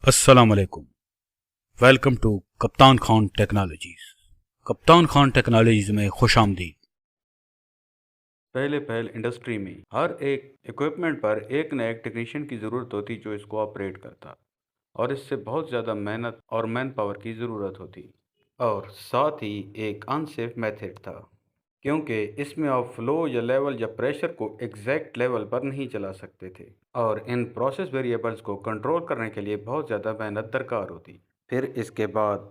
अस्सलाम वालेकुम। Welcome to कप्तान खान टेक्नोलॉजीज़। कप्तान खान टेक्नोलॉजीज़ में खुश आमदीद। पहले इंडस्ट्री में हर एक इक्विपमेंट पर एक न एक टेक्नीशियन की ज़रूरत होती जो इसको ऑपरेट करता, और इससे बहुत ज़्यादा मेहनत और मैन पावर की ज़रूरत होती, और साथ ही एक अनसेफ मेथड था, क्योंकि इसमें आप फ्लो या लेवल या प्रेशर को एग्जैक्ट लेवल पर नहीं चला सकते थे, और इन प्रोसेस वेरिएबल्स को कंट्रोल करने के लिए बहुत ज़्यादा मेहनत दरकार होती। फिर इसके बाद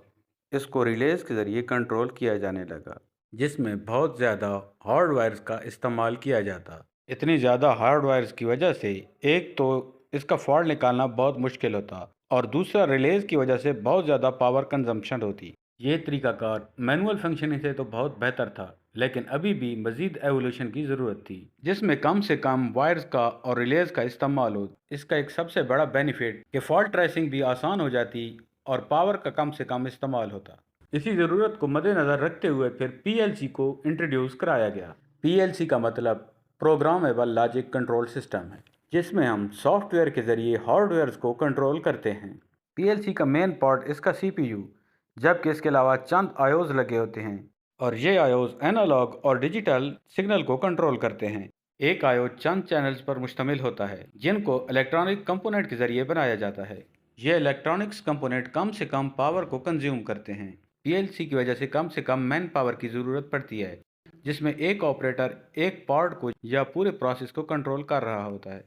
इसको रिलेज़ के ज़रिए कंट्रोल किया जाने लगा, जिसमें बहुत ज़्यादा हार्डवायर्स का इस्तेमाल किया जाता। इतनी ज़्यादा हार्डवायर्स की वजह से एक तो इसका फॉल्ट निकालना बहुत मुश्किल होता, और दूसरा रिलेज़ की वजह से बहुत ज़्यादा पावर कंजम्पशन होती। ये तरीकाकार मैनुअल फंक्शनिंग से तो बहुत बेहतर था, लेकिन अभी भी मज़ीद एवोल्यूशन की ज़रूरत थी, जिसमें कम से कम वायर्स का और रिलेज़ का इस्तेमाल हो। इसका एक सबसे बड़ा बेनिफिट कि फॉल्ट ट्रेसिंग भी आसान हो जाती और पावर का कम से कम इस्तेमाल होता। इसी ज़रूरत को मद्देनज़र रखते हुए फिर पीएलसी को इंट्रोड्यूस कराया गया। पीएलसी का मतलब प्रोग्रामेबल लॉजिक कंट्रोल सिस्टम है, जिसमें हम सॉफ्टवेयर के ज़रिए हार्डवेयर को कंट्रोल करते हैं। पीएलसी का मेन पार्ट इसका सीपीयू, जबकि इसके अलावा चंद आयोज लगे होते हैं, और ये आयोज एनालॉग और डिजिटल सिग्नल को कंट्रोल करते हैं। एक आयोज चंद चैनल्स पर मुश्तमिल होता है, जिनको इलेक्ट्रॉनिक कंपोनेंट के ज़रिए बनाया जाता है। ये इलेक्ट्रॉनिक्स कंपोनेंट कम से कम पावर को कंज्यूम करते हैं। पीएलसी की वजह से कम मैन पावर की ज़रूरत पड़ती है, जिसमें एक ऑपरेटर एक पार्ट को या पूरे प्रोसेस को कंट्रोल कर रहा होता है।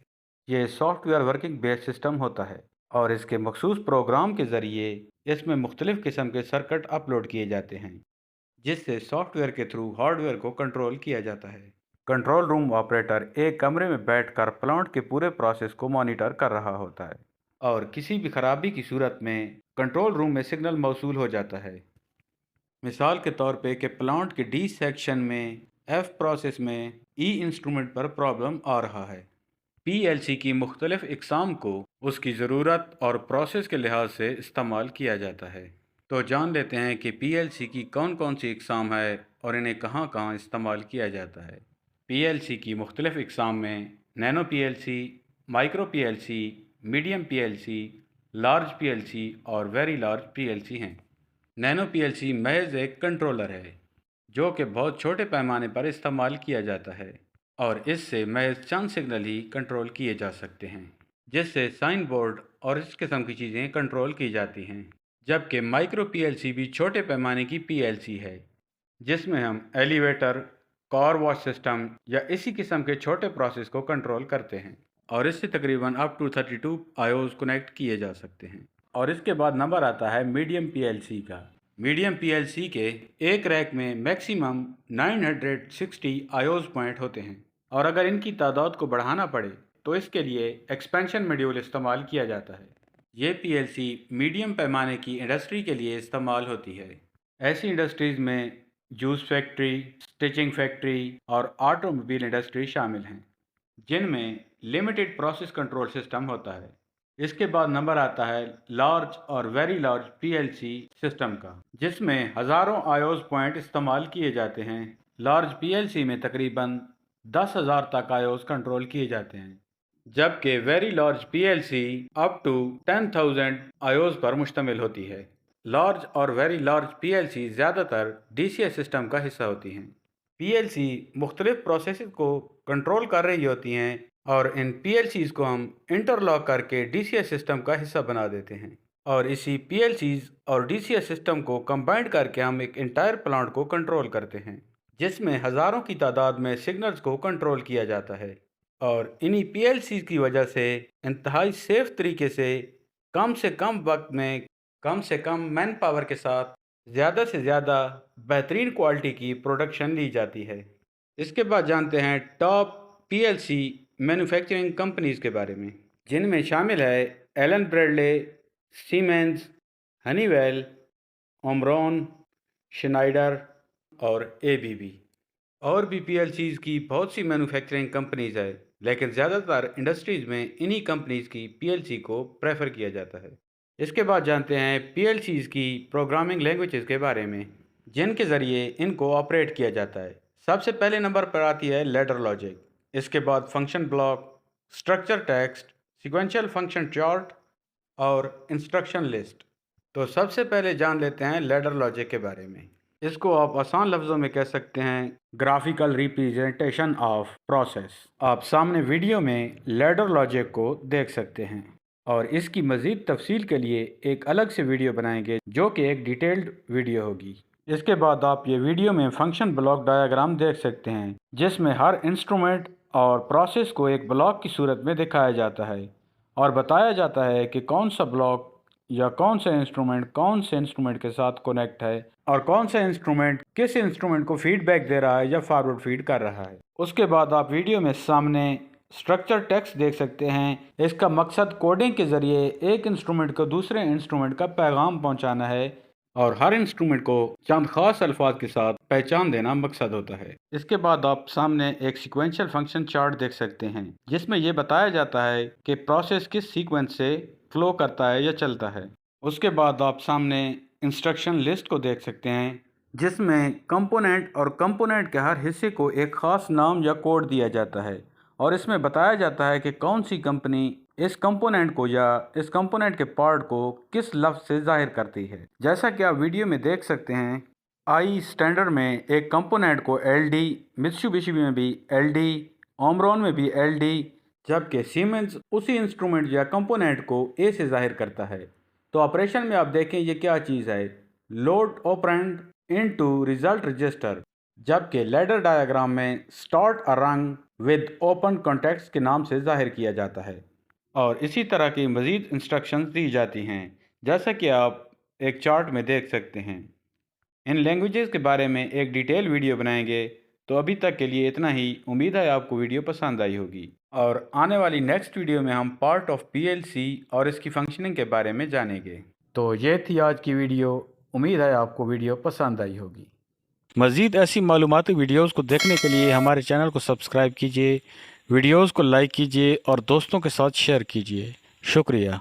ये सॉफ्टवेयर वर्किंग बेस्ड सिस्टम होता है, और इसके मखसूस प्रोग्राम के ज़रिए इसमें मुख्तलिफ़ किस्म के सर्किट अपलोड किए जाते हैं, जिससे सॉफ्टवेयर के थ्रू हार्डवेयर को कंट्रोल किया जाता है। कंट्रोल रूम ऑपरेटर एक कमरे में बैठकर प्लांट के पूरे प्रोसेस को मॉनिटर कर रहा होता है, और किसी भी खराबी की सूरत में कंट्रोल रूम में सिग्नल मौसूल हो जाता है। मिसाल के तौर पे कि प्लांट के डी सेक्शन में एफ प्रोसेस में ई इंस्ट्रूमेंट पर प्रॉब्लम आ रहा है। पीएलसी की मुख्तलिफ इकसाम को उसकी ज़रूरत और प्रोसेस के लिहाज से इस्तेमाल किया जाता है। तो जान लेते हैं कि पीएलसी की कौन कौन सी इकसाम है और इन्हें कहाँ कहाँ इस्तेमाल किया जाता है। पीएलसी की मुख्तलिफ इकसाम में nano PLC, micro PLC, medium PLC, large PLC और वेरी लार्ज पीएलसी हैं। नैनो पीएलसी महज एक कंट्रोलर है, जो कि बहुत छोटे पैमाने पर इस्तेमाल किया जाता है, और इससे महज चंद सिग्नल ही कंट्रोल किए जा सकते हैं, जिससे साइन बोर्ड और इस किस्म की चीज़ें कंट्रोल की जाती हैं। जबकि माइक्रो पीएलसी भी छोटे पैमाने की पीएलसी है, जिसमें हम एलिवेटर, कार वॉश सिस्टम या इसी किस्म के छोटे प्रोसेस को कंट्रोल करते हैं, और इससे तकरीबन अप टू 32 आयोज कनेक्ट किए जा सकते हैं। और इसके बाद नंबर आता है मीडियम पीएलसी का। मीडियम पीएलसी के एक रैक में मैक्सिमम 960 आयोज पॉइंट होते हैं, और अगर इनकी तादाद को बढ़ाना पड़े तो इसके लिए एक्सपेंशन मॉड्यूल इस्तेमाल किया जाता है। ये पीएलसी मीडियम पैमाने की इंडस्ट्री के लिए इस्तेमाल होती है। ऐसी इंडस्ट्रीज़ में जूस फैक्ट्री, स्टिचिंग फैक्ट्री और ऑटोमोबाइल इंडस्ट्री शामिल हैं, जिनमें लिमिटेड प्रोसेस कंट्रोल सिस्टम होता है। इसके बाद नंबर आता है लार्ज और वेरी लार्ज पीएलसी सिस्टम का, जिसमें हज़ारों आयोज पॉइंट इस्तेमाल किए जाते हैं। लार्ज पीएलसी में तकरीबन 10,000 तक आयोज कंट्रोल किए जाते हैं, जबकि very large PLC up to 10,000 आयोज पर मुश्तमिल होती है। लार्ज और वेरी लार्ज पीएलसी ज़्यादातर डीसीएस सिस्टम का हिस्सा होती हैं। पीएलसी मुख्तलिफ प्रोसेस को कंट्रोल कर रही होती हैं, और इन पीएलसीज़ को हम इंटरलॉक करके डीसीएस सिस्टम का हिस्सा बना देते हैं, और इसी पीएलसीज़ और डीसीएस सिस्टम को कंबाइंड करके हम एक इंटायर प्लांट को कंट्रोल करते हैं, जिसमें हज़ारों की तादाद में सिग्नल्स को कंट्रोल किया जाता है। और इन्हीं पीएलसी की वजह से इंतहाई सेफ तरीके से कम वक्त में कम से कम मैन पावर के साथ ज़्यादा से ज़्यादा बेहतरीन क्वालिटी की प्रोडक्शन ली जाती है। इसके बाद जानते हैं टॉप पीएलसी मैन्युफैक्चरिंग कंपनीज़ के बारे में, जिनमें शामिल है Allen Bradley, Siemens, Honeywell, Omron, Schneider और एबीबी। और भी पीएलसीज़ की बहुत सी मैन्युफैक्चरिंग कंपनीज़ है, लेकिन ज़्यादातर इंडस्ट्रीज़ में इन्हीं कंपनीज़ की पीएलसी को प्रेफर किया जाता है। इसके बाद जानते हैं पीएलसीज़ की प्रोग्रामिंग लैंग्वेजेस के बारे में, जिनके ज़रिए इनको ऑपरेट किया जाता है। सबसे पहले नंबर पर आती है लैडर लॉजिक, इसके बाद function block, structure text, sequential function chart, اور انسٹرکشن لسٹ۔ تو سب سے پہلے جان لیتے ہیں لیڈر لاجک کے بارے میں۔ اس کو آپ آسان لفظوں میں کہہ سکتے ہیں گرافیکل ریپریزنٹیشن آف پروسیس۔ آپ سامنے ویڈیو میں لیڈر لاجک کو دیکھ سکتے ہیں، اور اس کی مزید تفصیل کے لیے ایک الگ سے ویڈیو بنائیں گے جو کہ ایک ڈیٹیلڈ ویڈیو ہوگی۔ اس کے بعد آپ یہ ویڈیو میں فنکشن بلاک ڈایاگرام دیکھ سکتے ہیں، جس میں ہر انسٹرومنٹ اور پروسیس کو ایک بلاک کی صورت میں دکھایا جاتا ہے اور بتایا جاتا ہے کہ کون سا بلاک یا کون سے انسٹرومنٹ کے ساتھ کنیکٹ ہے، اور کون سا انسٹرومنٹ کس انسٹرومنٹ کو فیڈ بیک دے رہا ہے یا فارورڈ فیڈ کر رہا ہے۔ اس کے بعد آپ ویڈیو میں سامنے اسٹرکچر ٹیکسٹ دیکھ سکتے ہیں۔ اس کا مقصد کوڈنگ کے ذریعے ایک انسٹرومنٹ کو دوسرے انسٹرومنٹ کا پیغام پہنچانا ہے، اور ہر انسٹرومنٹ کو چند خاص الفاظ کے ساتھ پہچان دینا مقصد ہوتا ہے۔ اس کے بعد آپ سامنے ایک سیکوینشل فنکشن چارٹ دیکھ سکتے ہیں، جس میں یہ بتایا جاتا ہے کہ پروسیس کس سیکوینس سے فلو کرتا ہے یا چلتا ہے۔ اس کے بعد آپ سامنے انسٹرکشن لسٹ کو دیکھ سکتے ہیں، جس میں کمپوننٹ اور کمپوننٹ کے ہر حصے کو ایک خاص نام یا کوڈ دیا جاتا ہے، اور اس میں بتایا جاتا ہے کہ کون سی کمپنی اس کمپوننٹ کو یا اس کمپوننٹ کے پارٹ کو کس لفظ سے ظاہر کرتی ہے۔ جیسا کہ آپ ویڈیو میں دیکھ سکتے ہیں، آئی اسٹینڈرڈ میں ایک کمپوننٹ کو ایل ڈی، mitsubishi میں بھی ایل ڈی، اومرون میں بھی ایل ڈی، جبکہ سیمنز اسی انسٹرومنٹ یا کمپوننٹ کو اے سے ظاہر کرتا ہے۔ تو آپریشن میں آپ دیکھیں یہ کیا چیز ہے، load operand into result register, جبکہ لیڈر ڈایاگرام میں start a rung with open context کے نام سے ظاہر کیا جاتا ہے، اور اسی طرح کی مزید انسٹرکشنز دی جاتی ہیں، جیسا کہ آپ ایک چارٹ میں دیکھ سکتے ہیں۔ ان لینگویجز کے بارے میں ایک ڈیٹیل ویڈیو بنائیں گے۔ تو ابھی تک کے لیے اتنا ہی، امید ہے آپ کو ویڈیو پسند آئی ہوگی، اور آنے والی نیکسٹ ویڈیو میں ہم part of P L C اور اس کی فنکشننگ کے بارے میں جانیں گے۔ تو یہ تھی آج کی ویڈیو، امید ہے آپ کو ویڈیو پسند آئی ہوگی۔ مزید ایسی معلوماتی ویڈیوز کو دیکھنے کے لیے ہمارے چینل کو سبسکرائب کیجیے، ویڈیوز کو لائک کیجیے اور دوستوں کے ساتھ شیئر کیجیے۔ شکریہ۔